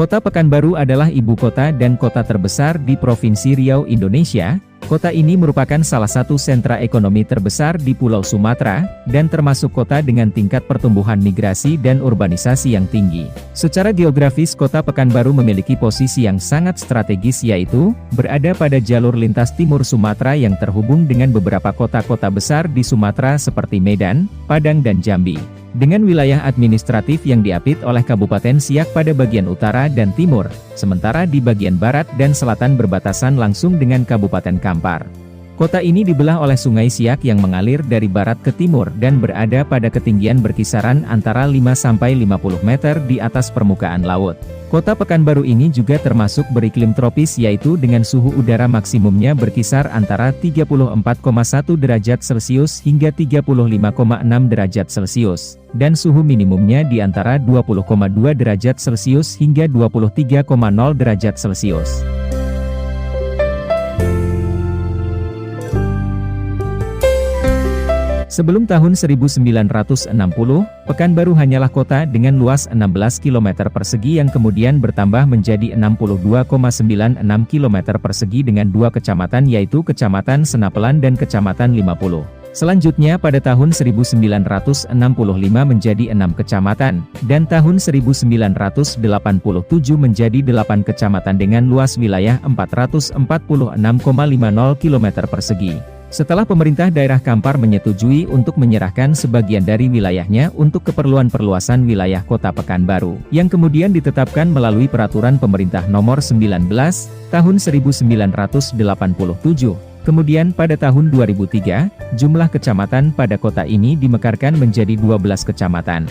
Kota Pekanbaru adalah ibu kota dan kota terbesar di Provinsi Riau, Indonesia. Kota ini merupakan salah satu sentra ekonomi terbesar di Pulau Sumatera, dan termasuk kota dengan tingkat pertumbuhan migrasi dan urbanisasi yang tinggi. Secara geografis, Kota Pekanbaru memiliki posisi yang sangat strategis, yaitu berada pada jalur lintas timur Sumatera yang terhubung dengan beberapa kota-kota besar di Sumatera seperti Medan, Padang dan Jambi. Dengan wilayah administratif yang diapit oleh Kabupaten Siak pada bagian utara dan timur, sementara di bagian barat dan selatan berbatasan langsung dengan Kabupaten Kampar. Kota ini dibelah oleh Sungai Siak yang mengalir dari barat ke timur dan berada pada ketinggian berkisaran antara 5-50 meter di atas permukaan laut. Kota Pekanbaru ini juga termasuk beriklim tropis, yaitu dengan suhu udara maksimumnya berkisar antara 34,1 derajat Celcius hingga 35,6 derajat Celcius, dan suhu minimumnya di antara 20,2 derajat Celcius hingga 23,0 derajat Celcius. Sebelum tahun 1960, Pekanbaru hanyalah kota dengan luas 16 km persegi yang kemudian bertambah menjadi 62,96 km persegi dengan dua kecamatan, yaitu Kecamatan Senapelan dan Kecamatan 50. Selanjutnya pada tahun 1985 menjadi 6 kecamatan, dan tahun 1987 menjadi 8 kecamatan dengan luas wilayah 446,50 km persegi. Setelah pemerintah daerah Kampar menyetujui untuk menyerahkan sebagian dari wilayahnya untuk keperluan perluasan wilayah Kota Pekanbaru, yang kemudian ditetapkan melalui Peraturan Pemerintah Nomor 19, Tahun 1987. Kemudian pada tahun 2003, jumlah kecamatan pada kota ini dimekarkan menjadi 12 kecamatan.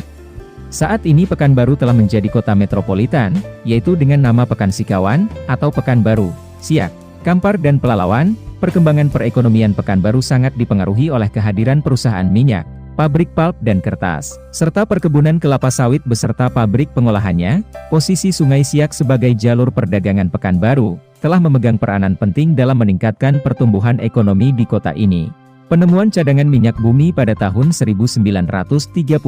Saat ini Pekanbaru telah menjadi kota metropolitan, yaitu dengan nama Pekansikawan, atau Pekanbaru, Siak, Kampar dan Pelalawan. Perkembangan perekonomian Pekanbaru sangat dipengaruhi oleh kehadiran perusahaan minyak, pabrik pulp dan kertas, serta perkebunan kelapa sawit beserta pabrik pengolahannya. Posisi Sungai Siak sebagai jalur perdagangan Pekanbaru telah memegang peranan penting dalam meningkatkan pertumbuhan ekonomi di kota ini. Penemuan cadangan minyak bumi pada tahun 1939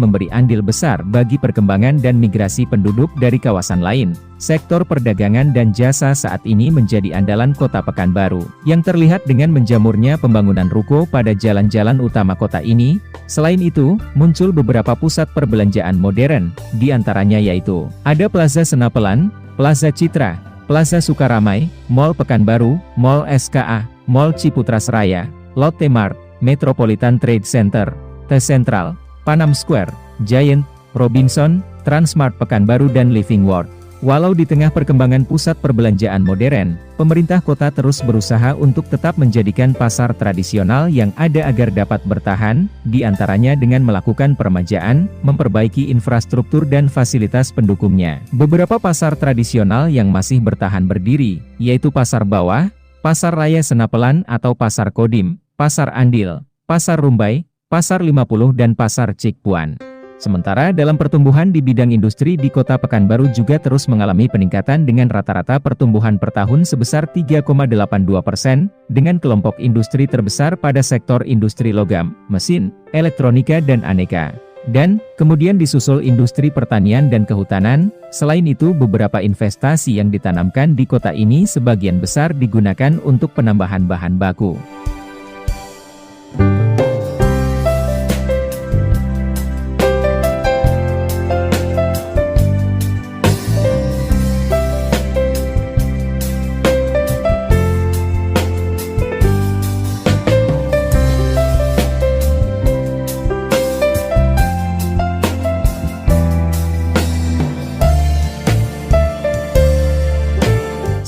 memberi andil besar bagi perkembangan dan migrasi penduduk dari kawasan lain. Sektor perdagangan dan jasa saat ini menjadi andalan Kota Pekanbaru, yang terlihat dengan menjamurnya pembangunan ruko pada jalan-jalan utama kota ini. Selain itu, muncul beberapa pusat perbelanjaan modern, di antaranya yaitu ada Plaza Senapelan, Plaza Citra, Plaza Sukaramai, Mall Pekanbaru, Mall SKA, Mall Ciputra Seraya, Lotte Mart, Metropolitan Trade Center, T-Central, Panam Square, Giant, Robinson, Transmart Pekanbaru dan Living World. Walau di tengah perkembangan pusat perbelanjaan modern, pemerintah kota terus berusaha untuk tetap menjadikan pasar tradisional yang ada agar dapat bertahan, di antaranya dengan melakukan peremajaan, memperbaiki infrastruktur dan fasilitas pendukungnya. Beberapa pasar tradisional yang masih bertahan berdiri, yaitu Pasar Bawah, Pasar Raya Senapelan atau Pasar Kodim, Pasar Andil, Pasar Rumbai, Pasar 50 dan Pasar Cikpuan. Sementara dalam pertumbuhan di bidang industri di Kota Pekanbaru juga terus mengalami peningkatan dengan rata-rata pertumbuhan per tahun sebesar 3,82%, dengan kelompok industri terbesar pada sektor industri logam, mesin, elektronika dan aneka. Dan, kemudian disusul industri pertanian dan kehutanan. Selain itu beberapa investasi yang ditanamkan di kota ini sebagian besar digunakan untuk penambahan bahan baku.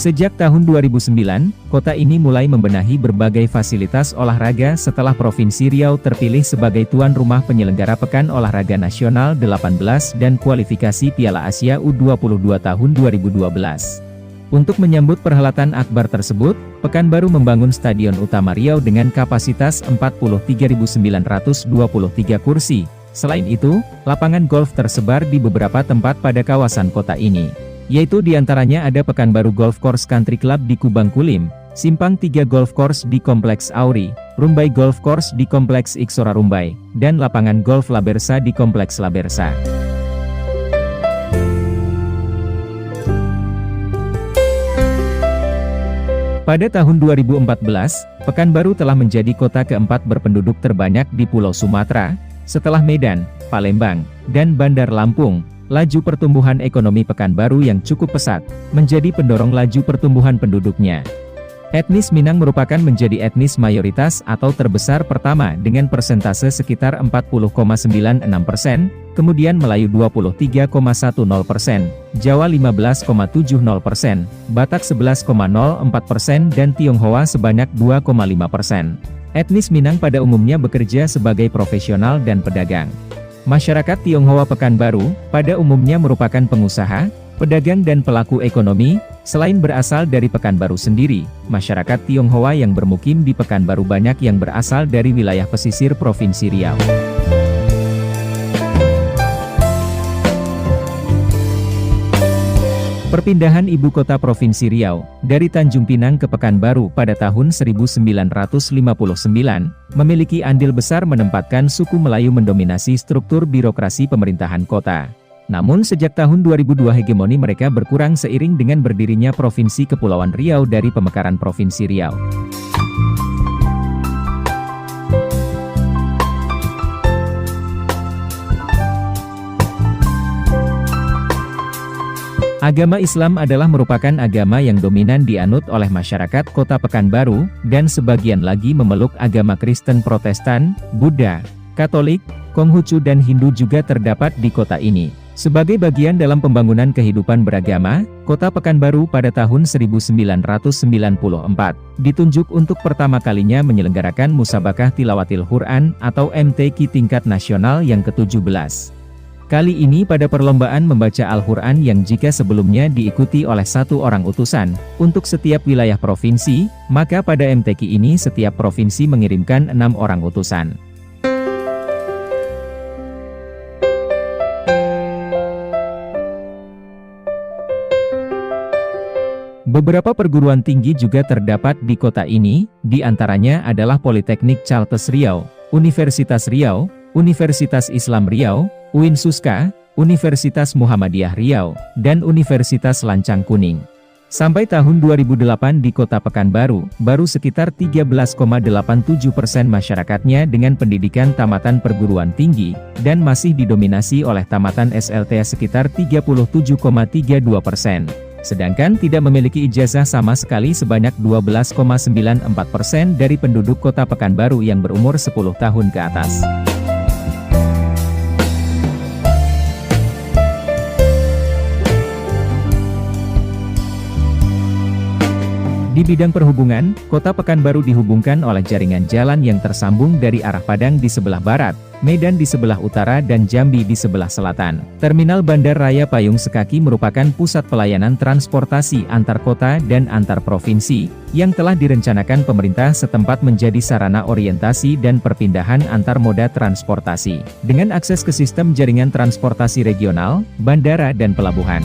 Sejak tahun 2009, kota ini mulai membenahi berbagai fasilitas olahraga setelah Provinsi Riau terpilih sebagai tuan rumah penyelenggara Pekan Olahraga Nasional 18 dan kualifikasi Piala Asia U22 tahun 2012. Untuk menyambut perhelatan akbar tersebut, Pekanbaru membangun Stadion Utama Riau dengan kapasitas 43.923 kursi. Selain itu, lapangan golf tersebar di beberapa tempat pada kawasan kota ini, yaitu diantaranya ada Pekanbaru Golf Course Country Club di Kubang Kulim, Simpang 3 Golf Course di Kompleks Auri, Rumbai Golf Course di Kompleks Iksora Rumbai, dan lapangan golf Labersa di Kompleks Labersa. Pada tahun 2014, Pekanbaru telah menjadi kota keempat berpenduduk terbanyak di Pulau Sumatera, setelah Medan, Palembang, dan Bandar Lampung. Laju pertumbuhan ekonomi Pekanbaru yang cukup pesat, menjadi pendorong laju pertumbuhan penduduknya. Etnis Minang merupakan menjadi etnis mayoritas atau terbesar pertama dengan persentase sekitar 40,96%, kemudian Melayu 23,10%, Jawa 15,70%, Batak 11,04%, dan Tionghoa sebanyak 2,5%. Etnis Minang pada umumnya bekerja sebagai profesional dan pedagang. Masyarakat Tionghoa Pekanbaru, pada umumnya merupakan pengusaha, pedagang dan pelaku ekonomi. Selain berasal dari Pekanbaru sendiri, masyarakat Tionghoa yang bermukim di Pekanbaru banyak yang berasal dari wilayah pesisir Provinsi Riau. Perpindahan ibu kota Provinsi Riau, dari Tanjung Pinang ke Pekanbaru pada tahun 1959, memiliki andil besar menempatkan suku Melayu mendominasi struktur birokrasi pemerintahan kota. Namun sejak tahun 2002 hegemoni mereka berkurang seiring dengan berdirinya Provinsi Kepulauan Riau dari pemekaran Provinsi Riau. Agama Islam adalah merupakan agama yang dominan dianut oleh masyarakat kota Pekanbaru, dan sebagian lagi memeluk agama Kristen Protestan, Buddha, Katolik, Konghucu dan Hindu juga terdapat di kota ini. Sebagai bagian dalam pembangunan kehidupan beragama, kota Pekanbaru pada tahun 1994, ditunjuk untuk pertama kalinya menyelenggarakan Musabakah Tilawatil Quran atau MTQ tingkat nasional yang ke-17. Kali ini pada perlombaan membaca Al-Quran yang jika sebelumnya diikuti oleh 1 orang utusan, untuk setiap wilayah provinsi, maka pada MTQ ini setiap provinsi mengirimkan 6 orang utusan. Beberapa perguruan tinggi juga terdapat di kota ini, di antaranya adalah Politeknik Chalters Riau, Universitas Riau, Universitas Islam Riau, UIN Suska, Universitas Muhammadiyah Riau, dan Universitas Lancang Kuning. Sampai tahun 2008 di kota Pekanbaru, baru sekitar 13,87% masyarakatnya dengan pendidikan tamatan perguruan tinggi, dan masih didominasi oleh tamatan SLTA sekitar 37,32%. Sedangkan tidak memiliki ijazah sama sekali sebanyak 12,94% dari penduduk kota Pekanbaru yang berumur 10 tahun ke atas. Di bidang perhubungan, kota Pekanbaru dihubungkan oleh jaringan jalan yang tersambung dari arah Padang di sebelah barat, Medan di sebelah utara dan Jambi di sebelah selatan. Terminal Bandar Raya Payung Sekaki merupakan pusat pelayanan transportasi antar kota dan antar provinsi, yang telah direncanakan pemerintah setempat menjadi sarana orientasi dan perpindahan antar moda transportasi, dengan akses ke sistem jaringan transportasi regional, bandara dan pelabuhan.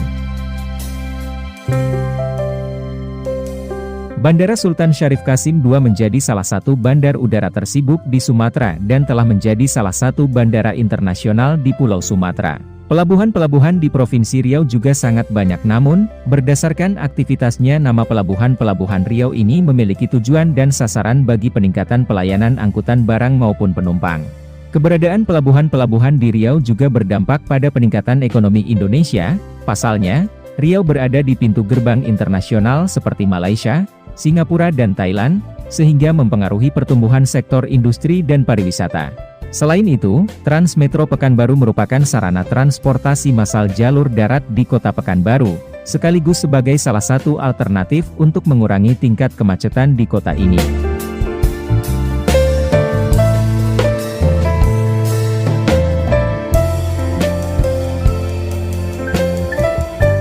Bandara Sultan Syarif Qasim II menjadi salah satu bandar udara tersibuk di Sumatera dan telah menjadi salah satu bandara internasional di Pulau Sumatera. Pelabuhan-pelabuhan di Provinsi Riau juga sangat banyak, namun, berdasarkan aktivitasnya nama pelabuhan-pelabuhan Riau ini memiliki tujuan dan sasaran bagi peningkatan pelayanan angkutan barang maupun penumpang. Keberadaan pelabuhan-pelabuhan di Riau juga berdampak pada peningkatan ekonomi Indonesia. Pasalnya, Riau berada di pintu gerbang internasional seperti Malaysia, Singapura dan Thailand, sehingga mempengaruhi pertumbuhan sektor industri dan pariwisata. Selain itu, Transmetro Pekanbaru merupakan sarana transportasi massal jalur darat di kota Pekanbaru, sekaligus sebagai salah satu alternatif untuk mengurangi tingkat kemacetan di kota ini.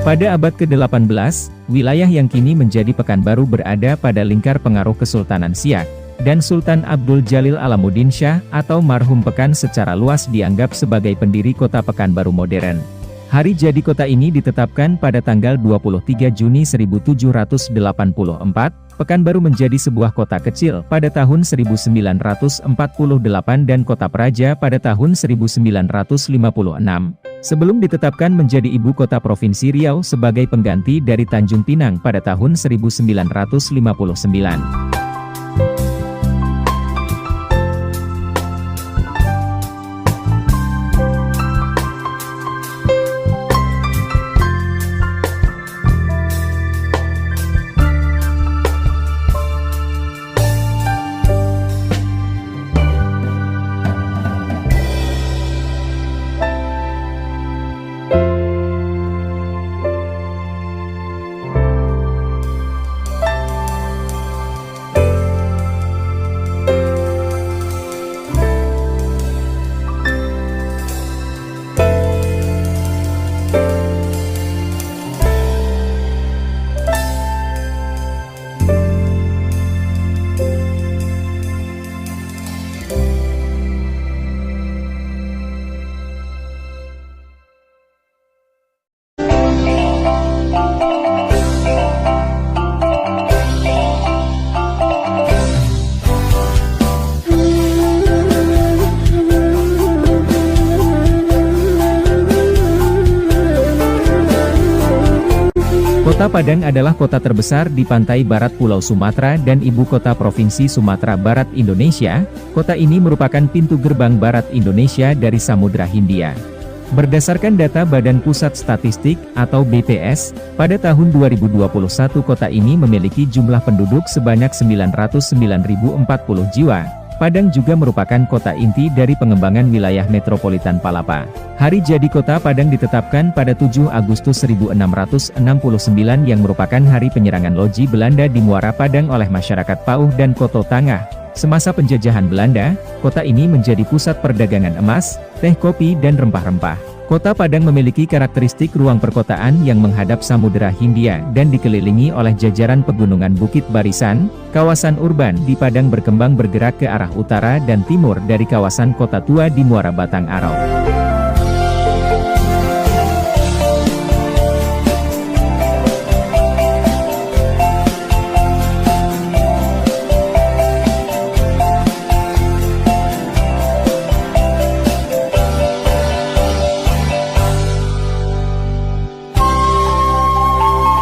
Pada abad ke-18, wilayah yang kini menjadi Pekanbaru berada pada lingkar pengaruh Kesultanan Siak, dan Sultan Abdul Jalil Alamuddin Shah atau marhum Pekan secara luas dianggap sebagai pendiri kota Pekanbaru modern. Hari jadi kota ini ditetapkan pada tanggal 23 Juni 1784, Pekanbaru menjadi sebuah kota kecil pada tahun 1948 dan kota peraja pada tahun 1956. Sebelum ditetapkan menjadi ibu kota Provinsi Riau sebagai pengganti dari Tanjung Pinang pada tahun 1959. Kota Padang adalah kota terbesar di pantai barat Pulau Sumatera dan ibu kota Provinsi Sumatera Barat Indonesia. Kota ini merupakan pintu gerbang barat Indonesia dari Samudra Hindia. Berdasarkan data Badan Pusat Statistik atau BPS, pada tahun 2021 kota ini memiliki jumlah penduduk sebanyak 909.040 jiwa. Padang juga merupakan kota inti dari pengembangan wilayah metropolitan Palapa. Hari jadi kota Padang ditetapkan pada 7 Agustus 1669 yang merupakan hari penyerangan loji Belanda di Muara Padang oleh masyarakat Pauh dan Koto Tangah. Semasa penjajahan Belanda, kota ini menjadi pusat perdagangan emas, teh kopi dan rempah-rempah. Kota Padang memiliki karakteristik ruang perkotaan yang menghadap Samudra Hindia dan dikelilingi oleh jajaran pegunungan Bukit Barisan. Kawasan urban di Padang berkembang bergerak ke arah utara dan timur dari kawasan Kota Tua di Muara Batang Arau.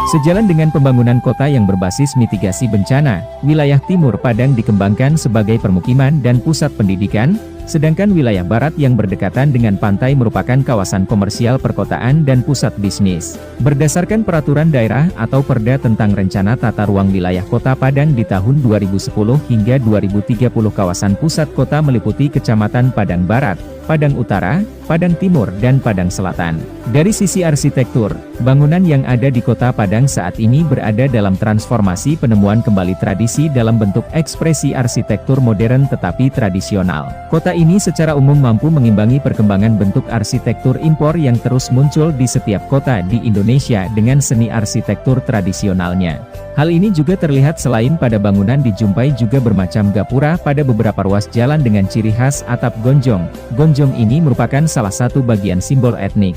Sejalan dengan pembangunan kota yang berbasis mitigasi bencana, wilayah timur Padang dikembangkan sebagai permukiman dan pusat pendidikan, sedangkan wilayah barat yang berdekatan dengan pantai merupakan kawasan komersial perkotaan dan pusat bisnis. Berdasarkan peraturan daerah atau Perda tentang Rencana Tata Ruang Wilayah Kota Padang di tahun 2010 hingga 2030 kawasan pusat kota meliputi Kecamatan Padang Barat, Padang Utara, Padang Timur dan Padang Selatan. Dari sisi arsitektur, bangunan yang ada di Kota Padang saat ini berada dalam transformasi penemuan kembali tradisi dalam bentuk ekspresi arsitektur modern tetapi tradisional. Kota ini secara umum mampu mengimbangi perkembangan bentuk arsitektur impor yang terus muncul di setiap kota di Indonesia dengan seni arsitektur tradisionalnya. Hal ini juga terlihat selain pada bangunan dijumpai juga bermacam gapura pada beberapa ruas jalan dengan ciri khas atap gonjong. Gonjong ini merupakan salah satu bagian simbol etnik.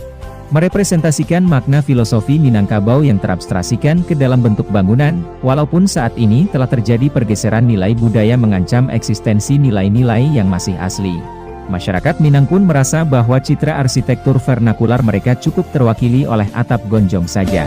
Merepresentasikan makna filosofi Minangkabau yang terabstrasikan ke dalam bentuk bangunan, walaupun saat ini telah terjadi pergeseran nilai budaya mengancam eksistensi nilai-nilai yang masih asli. Masyarakat Minang pun merasa bahwa citra arsitektur vernakular mereka cukup terwakili oleh atap gonjong saja.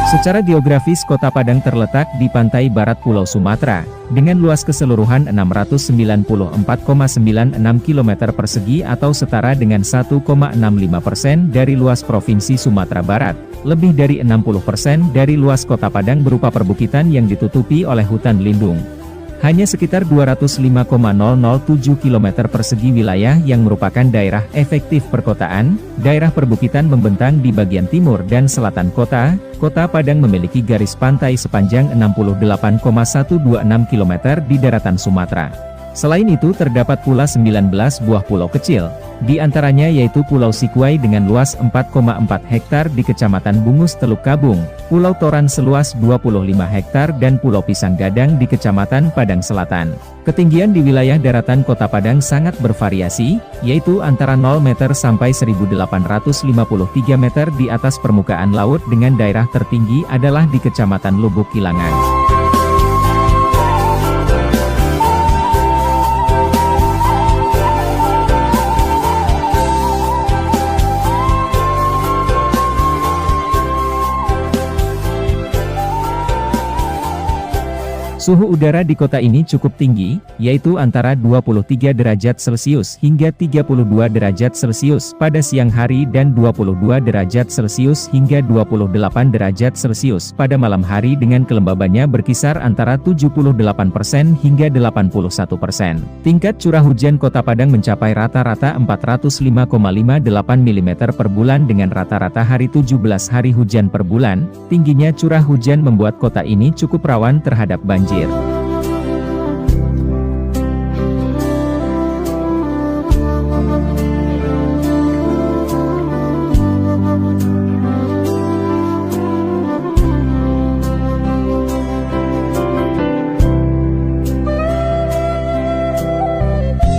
Secara geografis Kota Padang terletak di pantai barat Pulau Sumatera, dengan luas keseluruhan 694,96 km persegi atau setara dengan 1,65% dari luas Provinsi Sumatera Barat. Lebih dari 60% dari luas Kota Padang berupa perbukitan yang ditutupi oleh hutan lindung. Hanya sekitar 205,007 km persegi wilayah yang merupakan daerah efektif perkotaan. Daerah perbukitan membentang di bagian timur dan selatan kota. Kota Padang memiliki garis pantai sepanjang 68,126 km di daratan Sumatera. Selain itu terdapat pula 19 buah pulau kecil, di antaranya yaitu Pulau Sikuai dengan luas 4,4 hektar di Kecamatan Bungus Teluk Kabung, Pulau Toran seluas 25 hektar dan Pulau Pisang Gadang di Kecamatan Padang Selatan. Ketinggian di wilayah daratan Kota Padang sangat bervariasi, yaitu antara 0 meter sampai 1853 meter di atas permukaan laut dengan daerah tertinggi adalah di Kecamatan Lubuk Kilangan. Suhu udara di kota ini cukup tinggi, yaitu antara 23 derajat Celcius hingga 32 derajat Celcius pada siang hari dan 22 derajat Celcius hingga 28 derajat Celcius pada malam hari dengan kelembabannya berkisar antara 78% hingga 81%. Tingkat curah hujan Kota Padang mencapai rata-rata 405,58 mm per bulan dengan rata-rata hari 17 hari hujan per bulan. Tingginya curah hujan membuat kota ini cukup rawan terhadap banjir.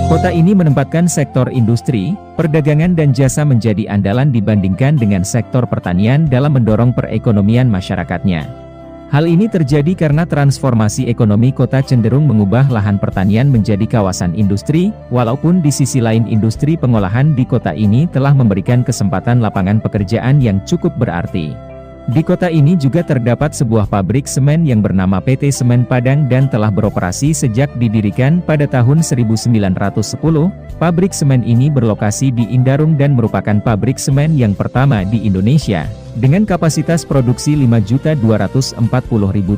Kota ini menempatkan sektor industri, perdagangan dan jasa menjadi andalan dibandingkan dengan sektor pertanian dalam mendorong perekonomian masyarakatnya. Hal ini terjadi karena transformasi ekonomi kota cenderung mengubah lahan pertanian menjadi kawasan industri, walaupun di sisi lain industri pengolahan di kota ini telah memberikan kesempatan lapangan pekerjaan yang cukup berarti. Di kota ini juga terdapat sebuah pabrik semen yang bernama PT Semen Padang dan telah beroperasi sejak didirikan pada tahun 1910. Pabrik semen ini berlokasi di Indarung dan merupakan pabrik semen yang pertama di Indonesia. Dengan kapasitas produksi 5.240.000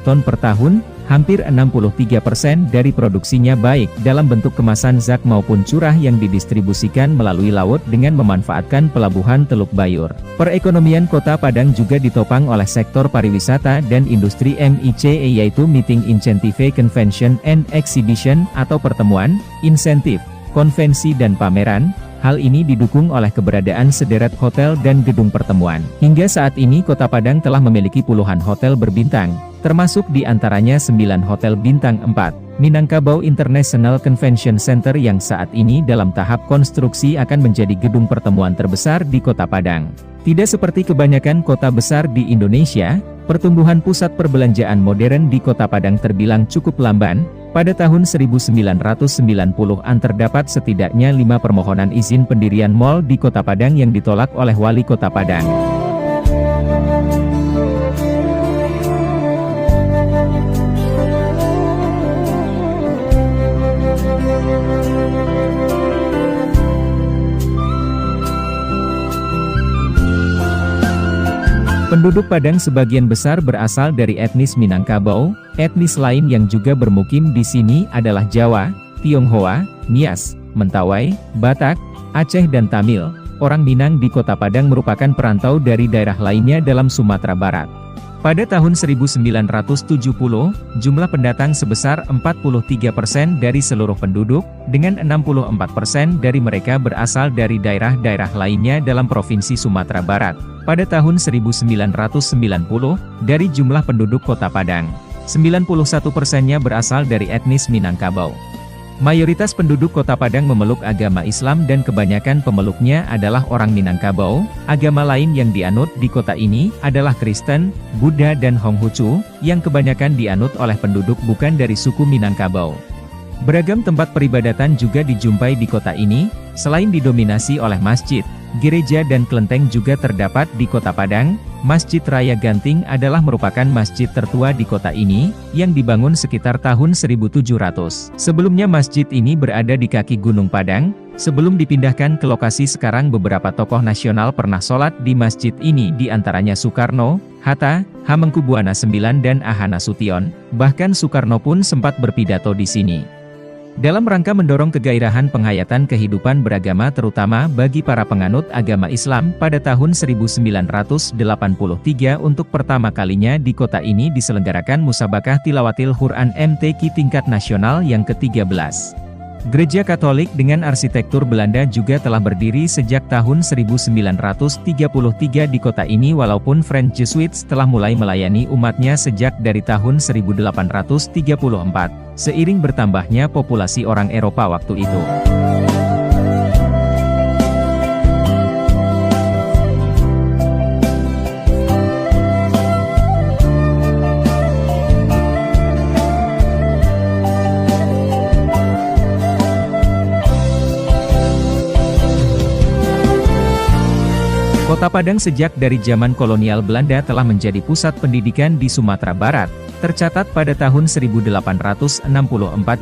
ton per tahun, hampir 63% dari produksinya baik dalam bentuk kemasan zak maupun curah yang didistribusikan melalui laut dengan memanfaatkan pelabuhan Teluk Bayur. Perekonomian Kota Padang juga ditopang oleh sektor pariwisata dan industri MICE yaitu Meeting Incentive Convention and Exhibition atau pertemuan, insentif, konvensi dan pameran. Hal ini didukung oleh keberadaan sederet hotel dan gedung pertemuan. Hingga saat ini Kota Padang telah memiliki puluhan hotel berbintang, termasuk di antaranya 9 hotel bintang 4. Minangkabau International Convention Center yang saat ini dalam tahap konstruksi akan menjadi gedung pertemuan terbesar di Kota Padang. Tidak seperti kebanyakan kota besar di Indonesia, pertumbuhan pusat perbelanjaan modern di Kota Padang terbilang cukup lamban. Pada tahun 1990-an terdapat setidaknya 5 permohonan izin pendirian mal di Kota Padang yang ditolak oleh Wali Kota Padang. Penduduk Padang sebagian besar berasal dari etnis Minangkabau. Etnis lain yang juga bermukim di sini adalah Jawa, Tionghoa, Nias, Mentawai, Batak, Aceh dan Tamil. Orang Minang di Kota Padang merupakan perantau dari daerah lainnya dalam Sumatera Barat. Pada tahun 1970, jumlah pendatang sebesar 43% dari seluruh penduduk, dengan 64% dari mereka berasal dari daerah-daerah lainnya dalam Provinsi Sumatera Barat. Pada tahun 1990, dari jumlah penduduk Kota Padang, 91%-nya berasal dari etnis Minangkabau. Mayoritas penduduk Kota Padang memeluk agama Islam dan kebanyakan pemeluknya adalah orang Minangkabau. Agama lain yang dianut di kota ini adalah Kristen, Buddha dan Konghucu, yang kebanyakan dianut oleh penduduk bukan dari suku Minangkabau. Beragam tempat peribadatan juga dijumpai di kota ini, selain didominasi oleh masjid, gereja dan kelenteng juga terdapat di Kota Padang. Masjid Raya Ganting adalah merupakan masjid tertua di kota ini, yang dibangun sekitar tahun 1700. Sebelumnya masjid ini berada di kaki Gunung Padang. Sebelum dipindahkan ke lokasi sekarang, beberapa tokoh nasional pernah sholat di masjid ini, di antaranya Soekarno, Hatta, Hamengkubuwana IX dan Aha Nasution. Bahkan Soekarno pun sempat berpidato di sini. Dalam rangka mendorong kegairahan penghayatan kehidupan beragama terutama bagi para penganut agama Islam, pada tahun 1983 untuk pertama kalinya di kota ini diselenggarakan Musabakah Tilawatil Quran MTQ tingkat nasional yang ke-13. Gereja Katolik dengan arsitektur Belanda juga telah berdiri sejak tahun 1933 di kota ini walaupun French Jesuits telah mulai melayani umatnya sejak dari tahun 1834, seiring bertambahnya populasi orang Eropa waktu itu. Kota Padang sejak dari zaman kolonial Belanda telah menjadi pusat pendidikan di Sumatera Barat. Tercatat pada tahun 1864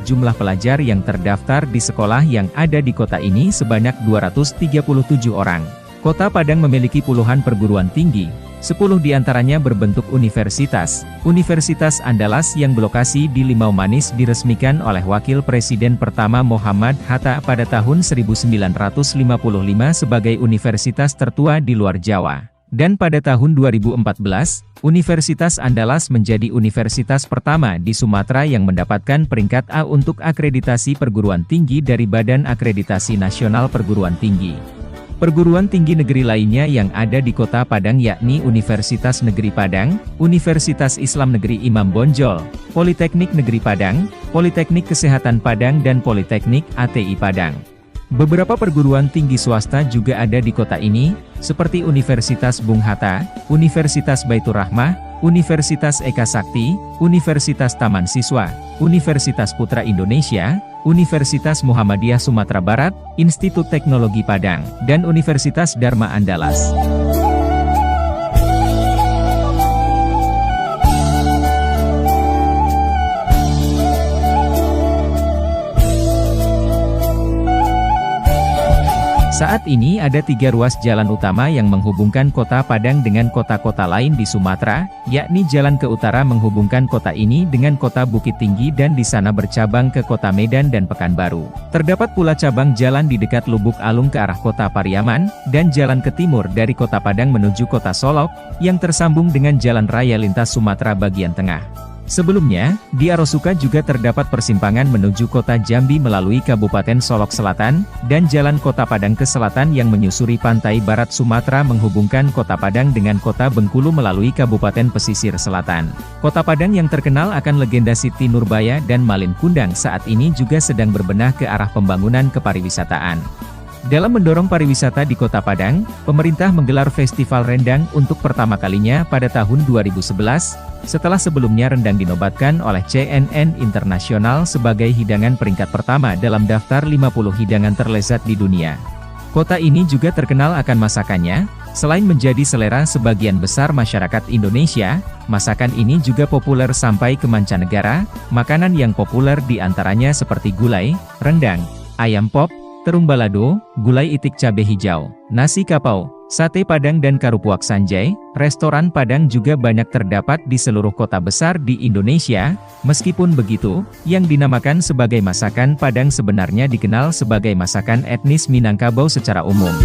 jumlah pelajar yang terdaftar di sekolah yang ada di kota ini sebanyak 237 orang. Kota Padang memiliki puluhan perguruan tinggi, 10 diantaranya berbentuk universitas. Universitas Andalas yang berlokasi di Limau Manis diresmikan oleh Wakil Presiden pertama Muhammad Hatta pada tahun 1955 sebagai universitas tertua di luar Jawa. Dan pada tahun 2014, Universitas Andalas menjadi universitas pertama di Sumatera yang mendapatkan peringkat A untuk akreditasi perguruan tinggi dari Badan Akreditasi Nasional Perguruan Tinggi. Perguruan tinggi negeri lainnya yang ada di Kota Padang yakni Universitas Negeri Padang, Universitas Islam Negeri Imam Bonjol, Politeknik Negeri Padang, Politeknik Kesehatan Padang dan Politeknik ATI Padang. Beberapa perguruan tinggi swasta juga ada di kota ini, seperti Universitas Bung Hatta, Universitas Baitur Rahmah, Universitas Eka Sakti, Universitas Taman Siswa, Universitas Putra Indonesia, Universitas Muhammadiyah Sumatera Barat, Institut Teknologi Padang, dan Universitas Dharma Andalas. Saat ini ada 3 ruas jalan utama yang menghubungkan Kota Padang dengan kota-kota lain di Sumatera, yakni jalan ke utara menghubungkan kota ini dengan Kota Bukit Tinggi dan di sana bercabang ke Kota Medan dan Pekanbaru. Terdapat pula cabang jalan di dekat Lubuk Alung ke arah Kota Pariaman, dan jalan ke timur dari Kota Padang menuju Kota Solok, yang tersambung dengan Jalan Raya Lintas Sumatera bagian tengah. Sebelumnya, di Arosuka juga terdapat persimpangan menuju Kota Jambi melalui Kabupaten Solok Selatan, dan Jalan Kota Padang ke selatan yang menyusuri pantai barat Sumatera menghubungkan Kota Padang dengan Kota Bengkulu melalui Kabupaten Pesisir Selatan. Kota Padang yang terkenal akan legenda Siti Nurbaya dan Malin Kundang saat ini juga sedang berbenah ke arah pembangunan kepariwisataan. Dalam mendorong pariwisata di Kota Padang, pemerintah menggelar Festival Rendang untuk pertama kalinya pada tahun 2011, setelah sebelumnya rendang dinobatkan oleh CNN Internasional sebagai hidangan peringkat pertama dalam daftar 50 hidangan terlezat di dunia. Kota ini juga terkenal akan masakannya. Selain menjadi selera sebagian besar masyarakat Indonesia, masakan ini juga populer sampai ke mancanegara. Makanan yang populer diantaranya seperti gulai, rendang, ayam pop, terung balado, gulai itik cabai hijau, nasi kapau, sate Padang dan karupuak sanjay. Restoran Padang juga banyak terdapat di seluruh kota besar di Indonesia. Meskipun begitu, yang dinamakan sebagai masakan Padang sebenarnya dikenal sebagai masakan etnis Minangkabau secara umum.